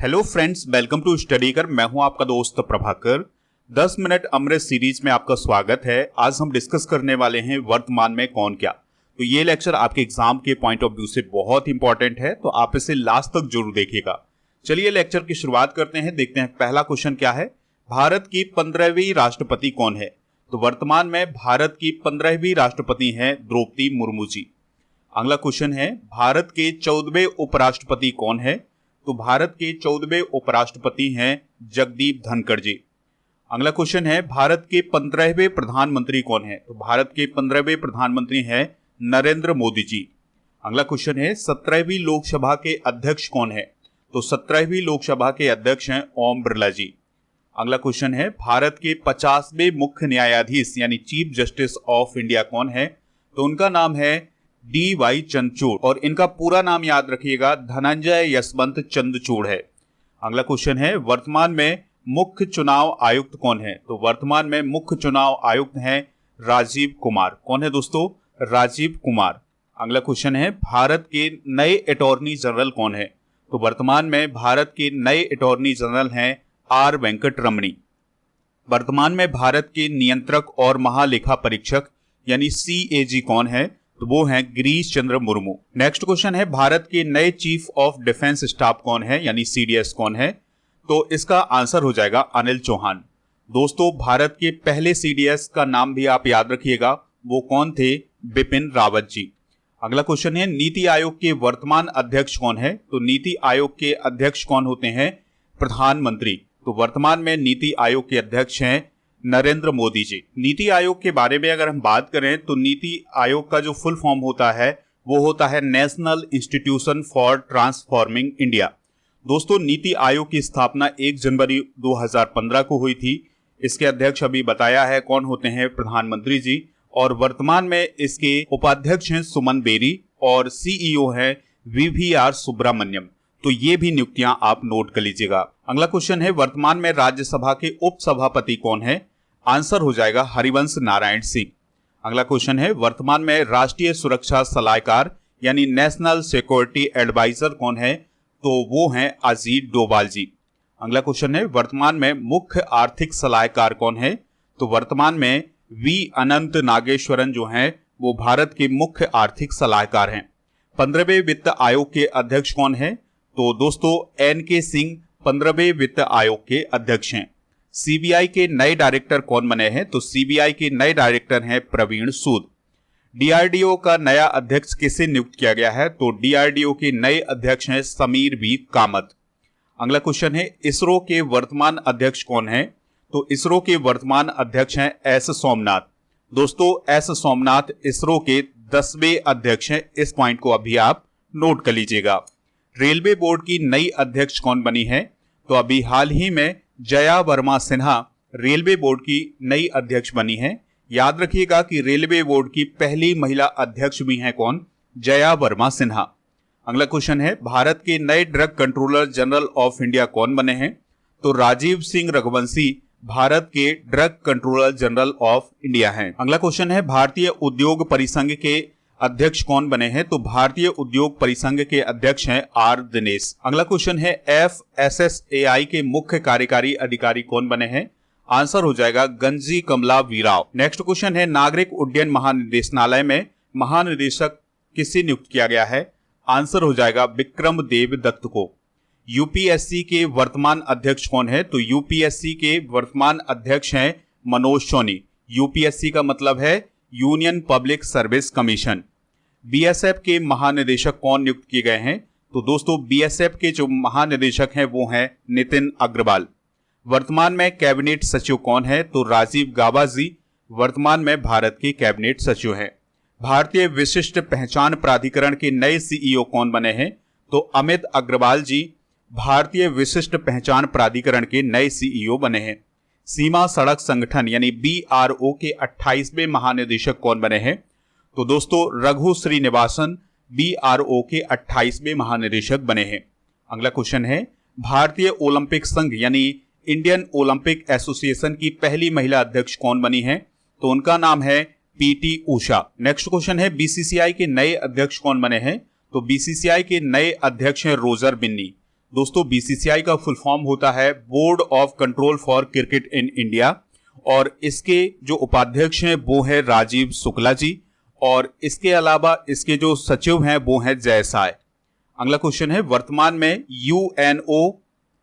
Hello friends, welcome to study कर। मैं हूं आपका दोस्त प्रभाकर। 10 मिनट अमृत सीरीज में आपका स्वागत है। आज हम डिस्कस करने वाले हैं वर्तमान में कौन क्या। तो ये लेक्चर आपके एग्जाम के पॉइंट ऑफ व्यू से बहुत इंपॉर्टेंट है, तो आप इसे लास्ट तक जरूर देखिएगा। चलिए लेक्चर की शुरुआत करते हैं। देखते हैं पहला क्वेश्चन क्या है। भारत की 15वीं राष्ट्रपति कौन है? तो वर्तमान में भारत की 15वीं राष्ट्रपति हैं द्रौपदी मुर्मू जी। अगला क्वेश्चन है, भारत के 14वें उपराष्ट्रपति कौन है? तो भारत के 14वें उपराष्ट्रपति हैं जगदीप धनखड़ जी। अगला क्वेश्चन है, भारत के 15वें प्रधानमंत्री कौन है? तो भारत के 15वें प्रधानमंत्री हैं नरेंद्र मोदी जी। अगला क्वेश्चन है, 17वीं लोकसभा के अध्यक्ष कौन है? तो 17वीं लोकसभा के अध्यक्ष हैं ओम बिरला जी। अगला क्वेश्चन है, भारत के 50वें मुख्य न्यायाधीश यानी चीफ जस्टिस ऑफ इंडिया कौन है? तो उनका नाम है DY चंद्रचूड़ और इनका पूरा नाम याद रखिएगा, धनंजय यशवंत चंद्रचूड़ है। अगला क्वेश्चन है, वर्तमान में मुख्य चुनाव आयुक्त कौन है? तो वर्तमान में मुख्य चुनाव आयुक्त हैं राजीव कुमार। कौन है दोस्तों? राजीव कुमार। अगला क्वेश्चन है, भारत के नए अटॉर्नी जनरल कौन है? तो वर्तमान में भारत के नए अटॉर्नी जनरल हैं R वेंकट रमणी। वर्तमान में भारत के नियंत्रक और महालेखा परीक्षक यानी CAG कौन है? तो वो हैं गिरीश चंद्र मुर्मू। नेक्स्ट क्वेश्चन है, भारत के नए चीफ ऑफ डिफेंस स्टाफ कौन है यानी CDS कौन है? तो इसका आंसर हो जाएगा अनिल चौहान। दोस्तों, भारत के पहले CDS का नाम भी आप याद रखिएगा, वो कौन थे? बिपिन रावत जी। अगला क्वेश्चन है, नीति आयोग के वर्तमान अध्यक्ष कौन है? तो नीति आयोग के अध्यक्ष कौन होते हैं? प्रधानमंत्री। तो वर्तमान में नीति आयोग के अध्यक्ष हैं नरेंद्र मोदी जी। नीति आयोग के बारे में अगर हम बात करें तो नीति आयोग का जो फुल फॉर्म होता है वो होता है national institution for transforming India. दोस्तों, नीति आयोग की स्थापना 1 जनवरी 2015 को हुई थी। इसके अध्यक्ष अभी बताया है कौन होते हैं? प्रधानमंत्री जी। और वर्तमान में इसके उपाध्यक्ष हैं सुमन बेरी और CEO हैं VVR सुब्रमण्यम। तो ये भी नियुक्तियां आप नोट कर लीजिएगा। अगला क्वेश्चन है, वर्तमान में राज्यसभा के उपसभापति कौन है? आंसर हो जाएगा हरिवंश नारायण सिंह। अगला क्वेश्चन है, वर्तमान में राष्ट्रीय सुरक्षा सलाहकार यानी नेशनल सिक्योरिटी एडवाइजर कौन है? तो वो हैं अजीत डोभाल जी। अगला क्वेश्चन है, वर्तमान में मुख्य आर्थिक सलाहकार कौन है? तो वर्तमान में V अनंत नागेश्वरन जो हैं वो भारत के मुख्य आर्थिक सलाहकार हैं। 15वें वित्त आयोग के अध्यक्ष कौन है? तो दोस्तों, NK सिंह 15वें वित्त आयोग के अध्यक्ष हैं। CBI के नए डायरेक्टर कौन बने हैं? तो CBI के नए डायरेक्टर हैं प्रवीण सूद। DRDO का नया अध्यक्ष किसे नियुक्त किया गया है? तो DRDO के नए अध्यक्ष हैं समीर V कामत। अगला क्वेश्चन है, इसरो के वर्तमान अध्यक्ष कौन है? तो इसरो के वर्तमान अध्यक्ष हैं S सोमनाथ। दोस्तों, S सोमनाथ इसरो के 10वें अध्यक्ष हैं। इस पॉइंट को अभी आप नोट कर लीजिएगा। रेलवे बोर्ड की नई अध्यक्ष कौन बनी है? तो अभी हाल ही में जया वर्मा सिन्हा रेलवे बोर्ड की नई अध्यक्ष बनी है। याद रखिएगा कि रेलवे बोर्ड की पहली महिला अध्यक्ष भी हैं कौन? जया वर्मा सिन्हा। अगला क्वेश्चन है, भारत के नए drug controller general of India कौन बने हैं? तो राजीव सिंह रघुवंशी भारत के drug controller general of India हैं। अगला क्वेश्चन है, भारतीय उद्योग परिसंघ के अध्यक्ष कौन बने हैं? तो भारतीय उद्योग परिसंघ के अध्यक्ष हैं R दिनेश। अगला क्वेश्चन है, FSSAI के मुख्य कार्यकारी अधिकारी कौन बने हैं? आंसर हो जाएगा गंजी कमला वीराव। नेक्स्ट क्वेश्चन है, नागरिक उड्डयन महानिदेशालय में महानिदेशक किसे नियुक्त किया गया है? आंसर हो जाएगा विक्रम देव दत्त को। UPSC के वर्तमान अध्यक्ष कौन है? तो UPSC के वर्तमान अध्यक्ष हैं मनोज सोनी। UPSC का मतलब है union public service commission. BSF के महानिदेशक कौन नियुक्त किए गए हैं? तो दोस्तों, BSF के जो महानिदेशक हैं वो हैं नितिन अग्रवाल। वर्तमान में कैबिनेट सचिव कौन है? तो राजीव गाबा जी वर्तमान में भारत के कैबिनेट सचिव हैं। भारतीय विशिष्ट पहचान प्राधिकरण के नए CEO कौन बने हैं? तो अमित अग्रवाल जी भारतीय विशिष्ट पहचान प्राधिकरण के नए CEO बने हैं। सीमा सड़क संगठन यानी BRO के 28वें महानिदेशक कौन बने हैं? तो दोस्तों, रघु श्रीनिवासन BRO के 28वें महानिदेशक बने हैं। अगला क्वेश्चन है, भारतीय ओलंपिक संघ यानी इंडियन ओलंपिक एसोसिएशन की पहली महिला अध्यक्ष कौन बनी है? तो उनका नाम है PT उषा। नेक्स्ट क्वेश्चन है, BCCI के नए अध्यक्ष कौन बने हैं? तो BCCI के नए अध्यक्ष हैं रोजर बिन्नी। दोस्तों बीसीसीआई का फुल फॉर्म होता है board of control for cricket in India और इसके जो उपाध्यक्ष हैं वो है राजीव शुक्ला जी और इसके अलावा इसके जो सचिव हैं वो हैं जय साय। अगला क्वेश्चन है वर्तमान में यूएनओ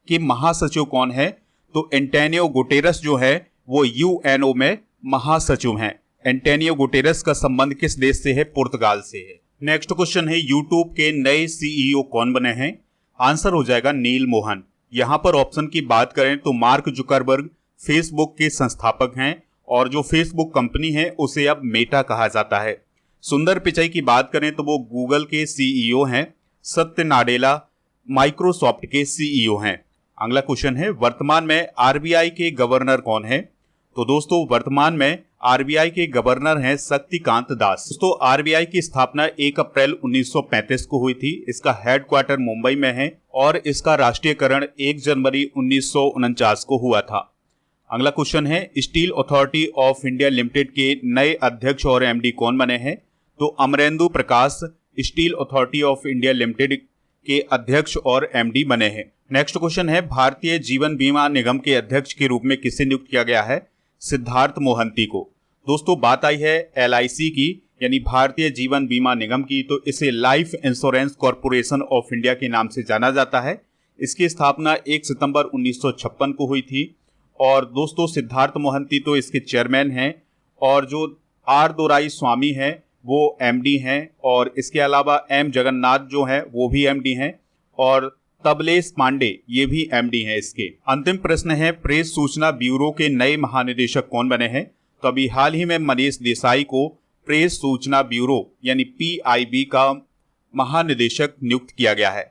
के महासचिव कौन है? तो एंटोनियो गुटेरस जो है वो यूएनओ में महासचिव हैं। एंटोनियो गुटेरस का संबंध किस देश से है? पुर्तगाल से है। नेक्स्ट क्वेश्चन है यूट्यूब के नए सीईओ कौन बने हैं? आंसर हो जाएगा नील मोहन। यहां पर ऑप्शन की बात करें तो मार्क जुकरबर्ग फेसबुक के संस्थापक हैं और जो फेसबुक कंपनी है उसे अब मेटा कहा जाता है। सुंदर पिचाई की बात करें तो वो गूगल के सीईओ हैं। सत्य नाडेला माइक्रोसॉफ्ट के सीईओ हैं। अगला क्वेश्चन है वर्तमान में आरबीआई के गवर्नर कौन है? तो दोस्तों वर्तमान में आरबीआई के गवर्नर हैं शक्तिकांत दास। दोस्तों आरबीआई की स्थापना 1 अप्रैल 1935 को हुई थी। इसका हेडक्वार्टर मुंबई में है और इसका राष्ट्रीयकरण 1 जनवरी 1949 को हुआ था। अगला क्वेश्चन है Steel Authority of India Limited के नए अध्यक्ष और एमडी कौन बने हैं? तो Amarendu Prakash Steel Authority of India Limited के अध्यक्ष और एमडी बने हैं। नेक्स्ट क्वेश्चन है भारतीय जीवन बीमा निगम के अध्यक्ष के रूप में किसे नियुक्त किया गया है? सिद्धार्थ मोहंती को। दोस्तों बात आई है एलआईसी की यानी भारतीय जीवन बीमा निगम की, तो इसे life insurance corporation of India के नाम से जाना जाता है। इसकी स्थापना 1 सितंबर 1956 को हुई थी और दोस्तों सिद्धार्थ मोहंती तो इसके चेयरमैन हैं और जो आर दोराई स्वामी हैं वो एमडी हैं और इसके अलावा एम जगन्नाथ जो हैं वो भी एमडी हैं और तबलेश पांडे ये भी एमडी हैं इसके। अंतिम प्रश्न है प्रेस सूचना ब्यूरो के नए महानिदेशक कौन बने हैं? तो अभी हाल ही में मनीष देसाई को प्रेस सूचना ब्यूरो यानी पीआईबी का महानिदेशक नियुक्त किया गया है।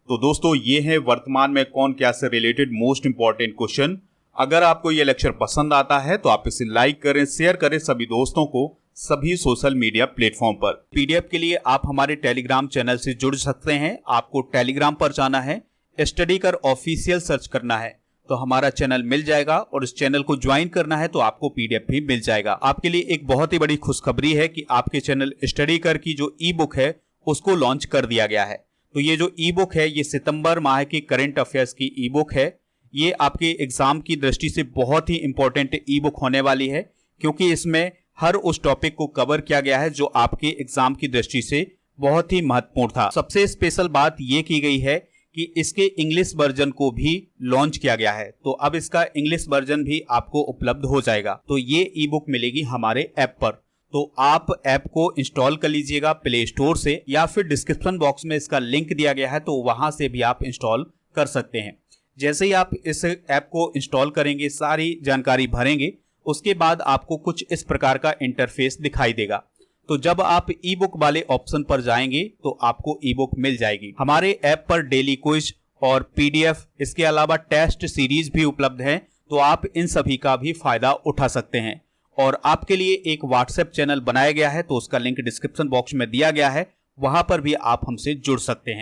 तो दोस्तों ये है वर्तमान में कौन क्या से रिलेटेड मोस्ट इंपॉर्टेंट क्वेश्चन। अगर आपको ये लेक्चर पसंद आता है तो आप इसे लाइक करें, शेयर करें सभी दोस्तों को सभी सोशल मीडिया प्लेटफॉर्म पर। पीडीएफ के लिए आप हमारे टेलीग्राम चैनल से जुड़ सकते हैं। आपको टेलीग्राम पर जाना है, स्टडी कर ऑफिशियल सर्च करना है तो हमारा चैनल मिल जाएगा और इस चैनल को ज्वाइन करना है तो आपको पीडीएफ भी मिल जाएगा। आपके लिए एक बहुत ही बड़ी खुशखबरी है कि आपके चैनल स्टडी कर की जो ई बुक है उसको लॉन्च कर दिया गया है। तो ये जो ई बुक है ये सितंबर माह की करंट अफेयर्स की ई बुक है। ये आपके एग्जाम की दृष्टि से बहुत ही इंपॉर्टेंट ई बुक होने वाली है क्योंकि इसमें हर उस टॉपिक को कवर किया गया है जो आपके एग्जाम की दृष्टि से बहुत ही महत्वपूर्ण था। सबसे स्पेशल बात यह की गई है कि इसके इंग्लिश वर्जन को भी लॉन्च किया गया है, तो अब इसका इंग्लिश वर्जन भी आपको उपलब्ध हो जाएगा। तो ये ई बुक मिलेगी हमारे ऐप पर, तो आप ऐप को इंस्टॉल कर लीजिएगा प्ले स्टोर से या फिर डिस्क्रिप्शन बॉक्स में इसका लिंक दिया गया है तो वहां से भी आप इंस्टॉल कर सकते हैं। जैसे ही आप इस ऐप को इंस्टॉल करेंगे, सारी जानकारी भरेंगे, उसके बाद आपको कुछ इस प्रकार का इंटरफेस दिखाई देगा। तो जब आप ई बुक वाले ऑप्शन पर जाएंगे तो आपको ई बुक मिल जाएगी। हमारे ऐप पर डेली क्विज और पीडीएफ, इसके अलावा टेस्ट सीरीज भी उपलब्ध है, तो आप इन सभी का भी फायदा उठा सकते हैं। और आपके लिए एक व्हाट्सएप चैनल बनाया गया है तो उसका लिंक डिस्क्रिप्शन बॉक्स में दिया गया है, वहां पर भी आप हमसे जुड़ सकते हैं।